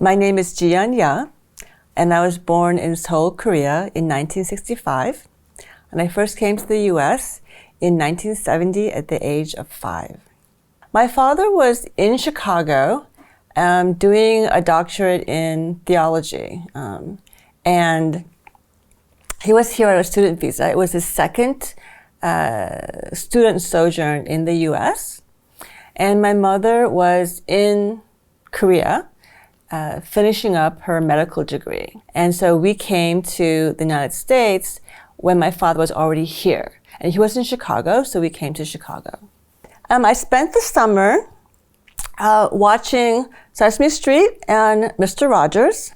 My name is Ji-Yeon Yuh, and I was born in Seoul, Korea in 1965. And I first came to the US in 1970 at the age of 5. My father was in Chicago doing a doctorate in theology. And he was here on a student visa. It was his second student sojourn in the US. And my mother was in Korea finishing up her medical degree. And so we came to the United States when my father was already here. And he was in Chicago, so we came to Chicago. I spent the summer watching Sesame Street and Mr. Rogers.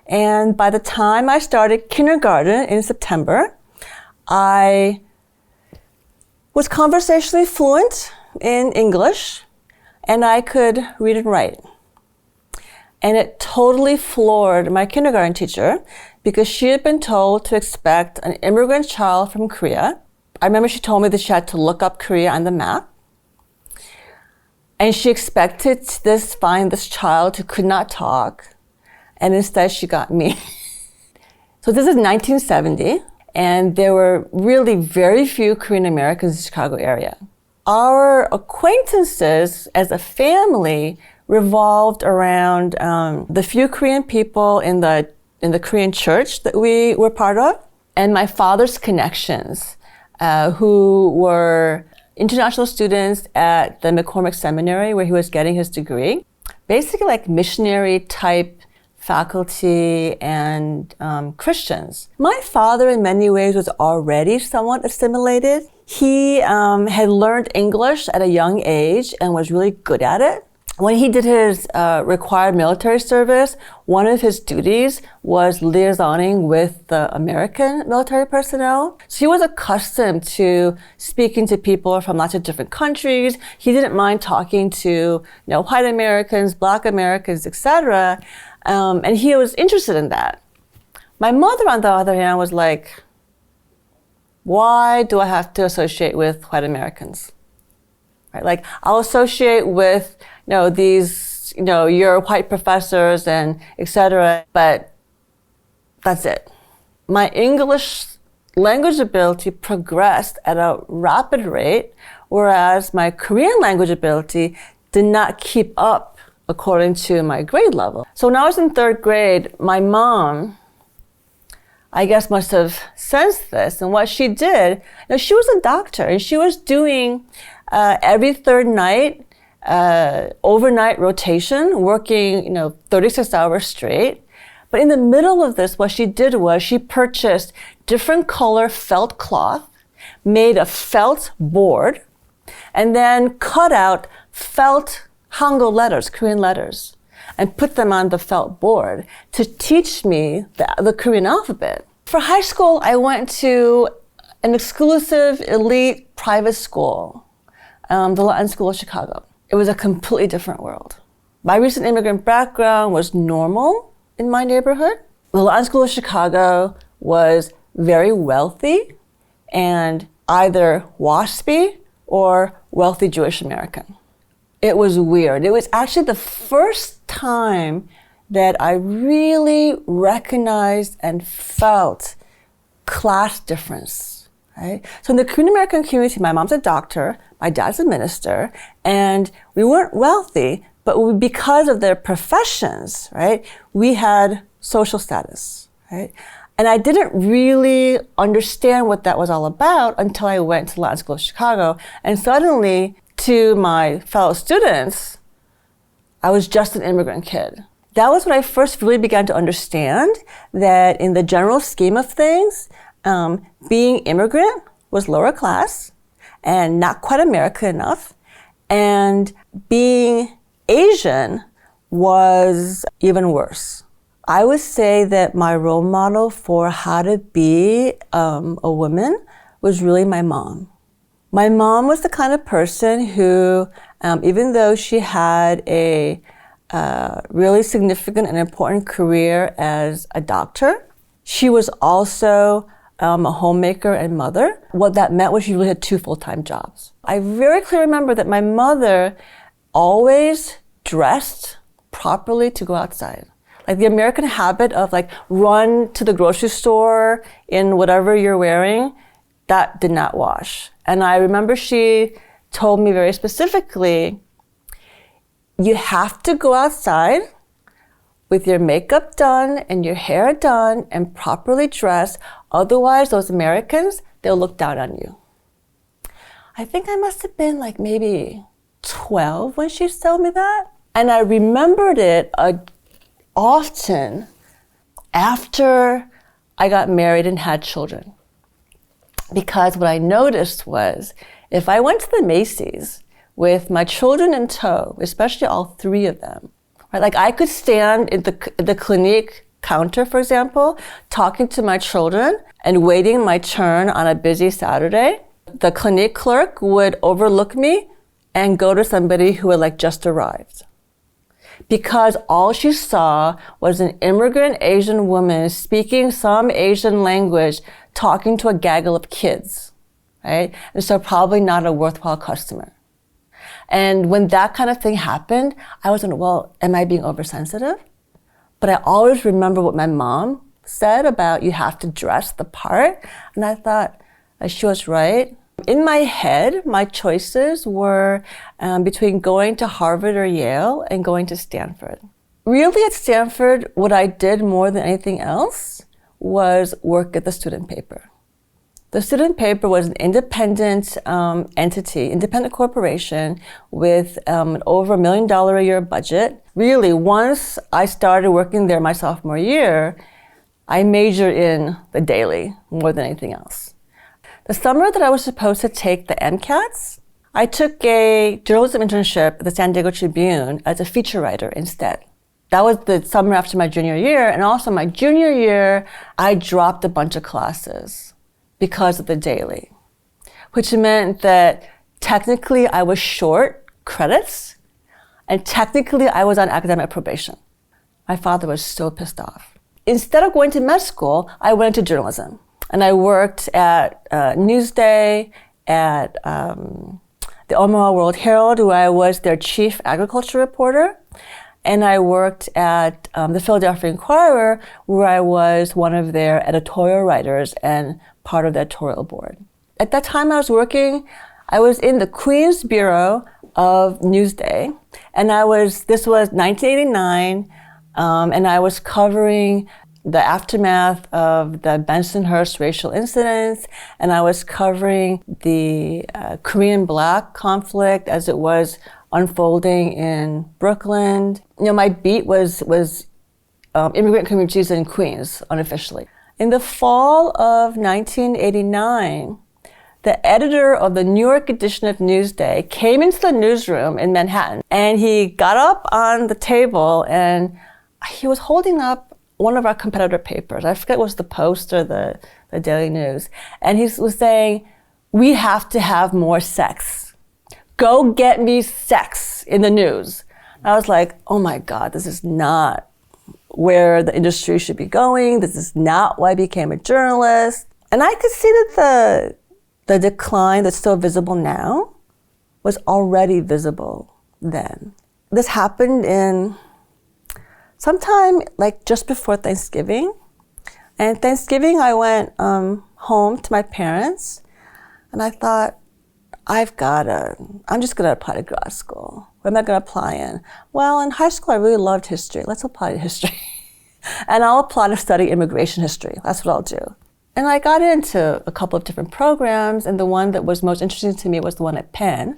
And by the time I started kindergarten in September, I was conversationally fluent in English, and I could read and write. And it totally floored my kindergarten teacher because she had been told to expect an immigrant child from Korea. I remember she told me that she had to look up Korea on the map. And she expected to find this child who could not talk. And instead she got me. So this is 1970. And there were really very few Korean Americans in the Chicago area. Our acquaintances as a family revolved around the few Korean people in the Korean church that we were part of, and my father's connections, who were international students at the McCormick Seminary where he was getting his degree. Basically like missionary type faculty and Christians. My father in many ways was already somewhat assimilated. He had learned English at a young age and was really good at it. When he did his required military service, one of his duties was liaisoning with the American military personnel. So he was accustomed to speaking to people from lots of different countries. He didn't mind talking to, white Americans, black Americans, etc. And he was interested in that. My mother, on the other hand, was like, why do I have to associate with white Americans? Right? Like, I'll associate with these, your white professors and etc. But that's it. My English language ability progressed at a rapid rate, whereas my Korean language ability did not keep up according to my grade level. So when I was in 3rd grade, my mom, I guess, must have sensed this. And what she did, she was a doctor and she was doing every 3rd night, overnight rotation, working, 36 hours straight. But in the middle of this, what she did was she purchased different color felt cloth, made a felt board, and then cut out felt Hangul letters, Korean letters, and put them on the felt board to teach me the Korean alphabet. For high school, I went to an exclusive elite private school, the Latin School of Chicago. It was a completely different world. My recent immigrant background was normal in my neighborhood. The Latin School of Chicago was very wealthy and either WASPy or wealthy Jewish American. It was weird. It was actually the first time that I really recognized and felt class difference, right? So in the Korean American community, my mom's a doctor, my dad's a minister, and we weren't wealthy, but because of their professions, right, we had social status, right? And I didn't really understand what that was all about until I went to Latin School of Chicago, and suddenly, to my fellow students, I was just an immigrant kid. That was when I first really began to understand that in the general scheme of things, being immigrant was lower class and not quite American enough, and being Asian was even worse. I would say that my role model for how to be a woman was really my mom. My mom was the kind of person who, even though she had a really significant and important career as a doctor, she was also a homemaker and mother. What that meant was she really had 2 full-time jobs. I very clearly remember that my mother always dressed properly to go outside. Like the American habit of like run to the grocery store in whatever you're wearing, that did not wash. And I remember she told me very specifically, you have to go outside with your makeup done and your hair done and properly dressed. Otherwise, those Americans, they'll look down on you. I think I must have been like maybe 12 when she told me that. And I remembered it often after I got married and had children. Because what I noticed was if I went to the Macy's with my children in tow, especially all three of them, right? Like I could stand in the Clinique counter, for example, talking to my children and waiting my turn on a busy Saturday. The Clinique clerk would overlook me and go to somebody who had like just arrived. Because all she saw was an immigrant Asian woman speaking some Asian language, talking to a gaggle of kids, right? And so probably not a worthwhile customer. And when that kind of thing happened, I was like, well, am I being oversensitive? But I always remember what my mom said about you have to dress the part. And I thought, she was right. In my head, my choices were between going to Harvard or Yale and going to Stanford. Really at Stanford, what I did more than anything else was work at the student paper. The student paper was an independent entity, independent corporation with an over $1 million a year budget. Really, once I started working there my sophomore year, I majored in the daily more than anything else. The summer that I was supposed to take the MCATs, I took a journalism internship at the San Diego Tribune as a feature writer instead. That was the summer after my junior year, and also my junior year, I dropped a bunch of classes because of the daily, which meant that technically I was short credits, and technically I was on academic probation. My father was so pissed off. Instead of going to med school, I went into journalism. And I worked at Newsday, at the Omaha World Herald, where I was their chief agriculture reporter. And I worked at the Philadelphia Inquirer, where I was one of their editorial writers and part of the editorial board. At that time I was in the Queens Bureau of Newsday. And this was 1989, and I was covering the aftermath of the Bensonhurst racial incidents, and I was covering the Korean Black conflict as it was unfolding in Brooklyn. You know, my beat was immigrant communities in Queens, unofficially. In the fall of 1989, the editor of the New York edition of Newsday came into the newsroom in Manhattan, and he got up on the table and he was holding up one of our competitor papers. I forget it was the Post or the Daily News. And he was saying, we have to have more sex. Go get me sex in the news. I was like, oh my God, this is not where the industry should be going. This is not why I became a journalist. And I could see that the decline that's so visible now was already visible then. This happened in sometime like just before Thanksgiving. And Thanksgiving I went home to my parents and I thought, I'm just gonna apply to grad school. What am I gonna apply in? Well, in high school I really loved history. Let's apply to history. And I'll apply to study immigration history. That's what I'll do. And I got into a couple of different programs, and the one that was most interesting to me was the one at Penn.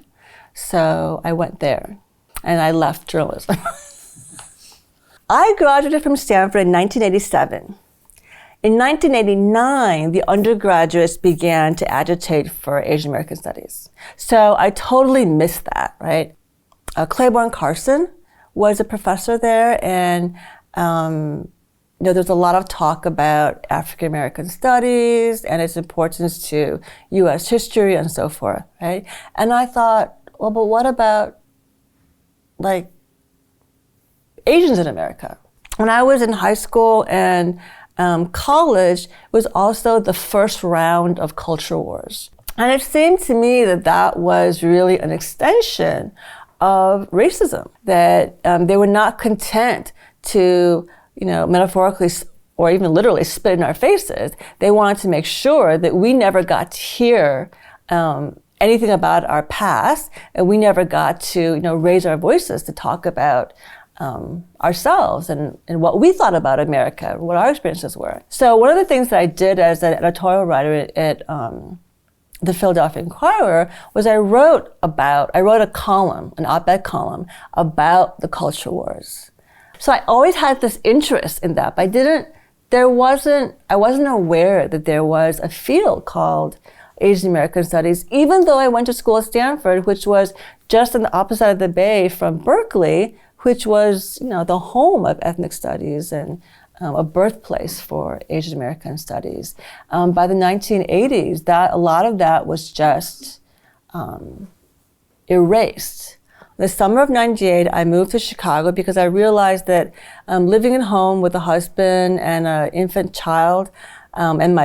So I went there and I left journalism. I graduated from Stanford in 1987. In 1989, the undergraduates began to agitate for Asian American studies. So I totally missed that, right? Claiborne Carson was a professor there, and there's a lot of talk about African American studies and its importance to U.S. history and so forth, right? And I thought, well, but what about like Asians in America? When I was in high school and college, it was also the first round of culture wars. And it seemed to me that was really an extension of racism, that they were not content to metaphorically or even literally spit in our faces. They wanted to make sure that we never got to hear anything about our past, and we never got to, raise our voices to talk about ourselves and what we thought about America, what our experiences were. So one of the things that I did as an editorial writer at the Philadelphia Inquirer was I wrote a column, an op-ed column about the culture wars. So I always had this interest in that, but I wasn't aware that there was a field called Asian American Studies, even though I went to school at Stanford, which was just on the opposite side of the bay from Berkeley, which was, the home of ethnic studies and a birthplace for Asian American studies. By the 1980s, a lot of that was just erased. The summer of '98, I moved to Chicago because I realized that living at home with a husband and an infant child, and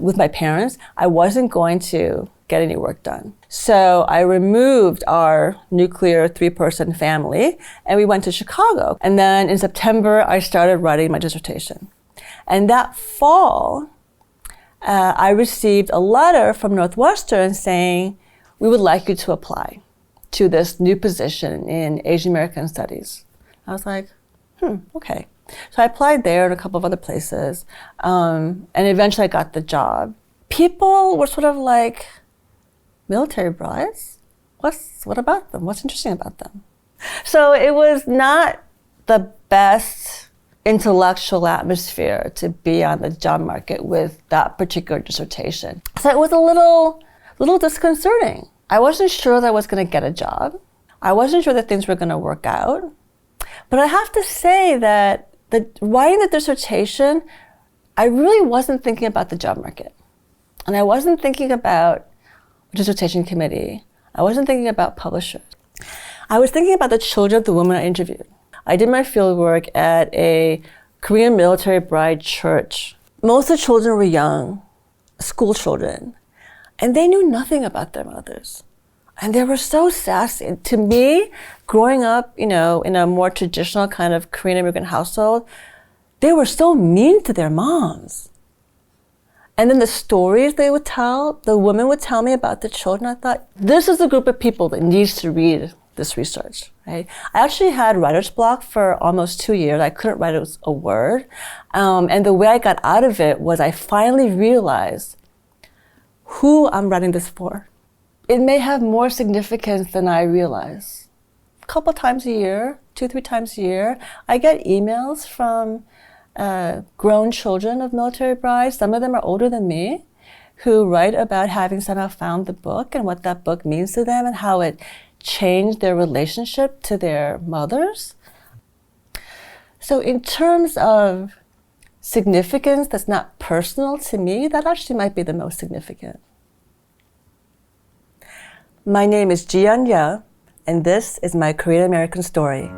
with my parents, I wasn't going to get any work done. So I removed our nuclear 3-person family and we went to Chicago. And then in September, I started writing my dissertation. And that fall, I received a letter from Northwestern saying, we would like you to apply to this new position in Asian American Studies. I was like, okay. So I applied there and a couple of other places, and eventually I got the job. People were sort of like, military brides? What about them? What's interesting about them? So it was not the best intellectual atmosphere to be on the job market with that particular dissertation. So it was a little disconcerting. I wasn't sure that I was going to get a job. I wasn't sure that things were going to work out. But I have to say that writing the dissertation, I really wasn't thinking about the job market. And I wasn't thinking about a dissertation committee. I wasn't thinking about publishers. I was thinking about the children of the women I interviewed. I did my fieldwork at a Korean military bride church. Most of the children were young, school children, and they knew nothing about their mothers. And they were so sassy. To me, growing up, in a more traditional kind of Korean immigrant household, they were so mean to their moms. And then the stories they would tell, the women would tell me about the children, I thought, this is a group of people that needs to read this research, right? I actually had writer's block for almost 2 years. I couldn't write a word. And the way I got out of it was I finally realized who I'm writing this for. It may have more significance than I realize. A couple times a year, 2-3 times a year, I get emails from grown children of military brides. Some of them are older than me, who write about having somehow found the book and what that book means to them and how it changed their relationship to their mothers. So in terms of significance that's not personal to me, that actually might be the most significant. My name is Ji-Yeon Yuh, and this is my Korean American story.